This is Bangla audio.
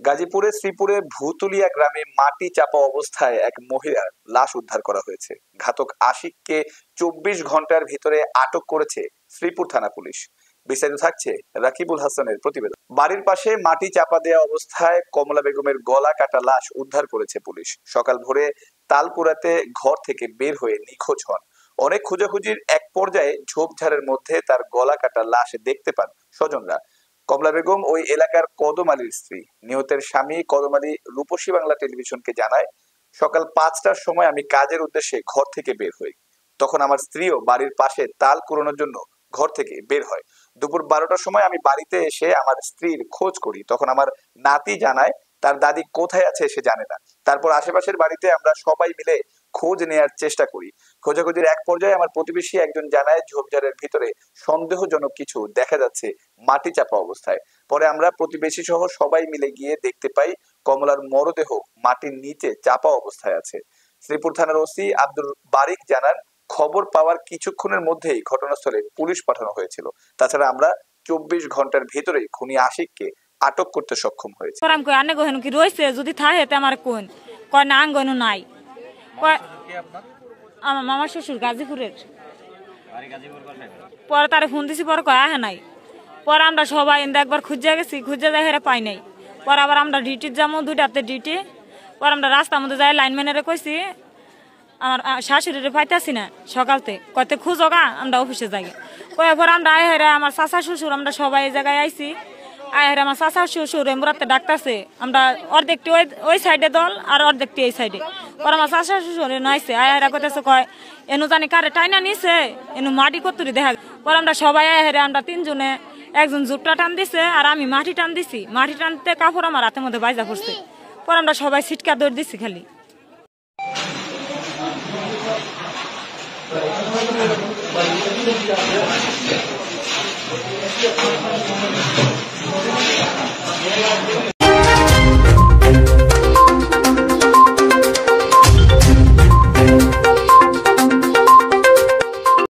গাজীপুরে শ্রীপুরে ভুতুলিয়া গ্রামে মাটি চাপা অবস্থায় এক মহিলার লাশ উদ্ধার করা হয়েছে। ঘাতক আশিককে 24 ঘন্টার ভিতরে আটক করেছে শ্রীপুর থানা পুলিশ। বিস্তারিত থাকছে রাকিবুল হাসানের প্রতিবেদন। বাড়ির পাশে মাটি চাপা দেওয়া অবস্থায় কমলা বেগমের গলা কাটা লাশ উদ্ধার করেছে পুলিশ। সকাল ভোরে তালকুড়াতে ঘর থেকে বের হয়ে নিখোঁজ হন। অনেক খোঁজাখুঁজির এক পর্যায়ে ঝোপঝাড়ের মধ্যে তার গলা কাটা লাশ দেখতে পান স্বজনরা। কমলা বেগম ওই এলাকার কদম আলীর স্ত্রী। নিহতের স্বামী কদম আলী রূপসী বাংলা টেলিভিশনকে জানায়, সকাল 5টার সময় আমি কাজের উদ্দেশ্যে ঘর থেকে বের হই। তখন আমার স্ত্রীও বাড়ির পাশে তাল কুড়ানোর জন্য ঘর থেকে বের হয়। দুপুর 12টার সময় আমি বাড়িতে এসে আমার স্ত্রীর খোঁজ করি। তখন আমার নাতি জানায় তার দাদি কোথায় আছে সে জানে না। তারপর আশেপাশের বাড়িতে আমরা সবাই মিলে খোঁজ নেয়ার চেষ্টা করি। খোঁজাখুঁজির এক পর্যায়ে আমার প্রতিবেশী একজন জানায় ঝোপঝাড়ের ভিতরে সন্দেহজনক কিছু দেখা যাচ্ছে মাটি চাপা অবস্থায়। পরে আমরা প্রতিবেশী সহ সবাই মিলে গিয়ে দেখতে পাই কমলার মরদেহ মাটির নিচে চাপা অবস্থায় আছে। শ্রীপুর থানার ওসি আব্দুল বারিক জানান, খবর পাওয়ার কিছুক্ষণের মধ্যেই ঘটনাস্থলে পুলিশ পাঠানো হয়েছিল। তাছাড়া আমরা 24 ঘন্টার ভিতরেই খুনি আশিককে আটক করতে সক্ষম হয়েছে। যদি থাকে আমার কোন কয় না আঙ্গনও নাই। আমার মামার শ্বশুর গাজীপুরের। পরে তারে ফোন দিছি, পরে কয় আহে নাই। পরে আমরা সবাই একবার খুঁজে গেছি, খুঁজে যাই হেরে পাই নাই। পরে আবার আমরা ডিউটির যাবো, 2টাতে ডিউটি। পরে আমরা রাস্তার মধ্যে যাই লাইনম্যানেরে কইছি আমার শাশুড়িরে পাইতেছি না। সকালতে কয়তে খুঁজো গা, আমরা অফিসে যাই। কয়ে পরে আমরা আহেরে আমার চাচা শ্বশুর আমরা সবাই এই জায়গায় আইছি। আহেরে আমার চাচা শ্বশুর এমরাতে ডাকতেছে। আমরা অর্ধেকটি ওই সাইডে দল আর অর্ধেকটি এই সাইডে। পরে আমার চাচা শ্বশুর নাইছে। আহেরা কইতেছে কয় এনু জানি কারে টাইনা নিছে, এনু মাটি কতুরি দেখা। পরে আমরা সবাই আহেরে আমরা 3 জনে, একজন জুটটা টান দিছে আর আমি মাটি টান দিছি। মাটি টানতে কাপড় আমার হাতের মধ্যে বাইজা পড়ছে। পরে আমরা সবাই ছিটকা দৌড় দিছি খালি।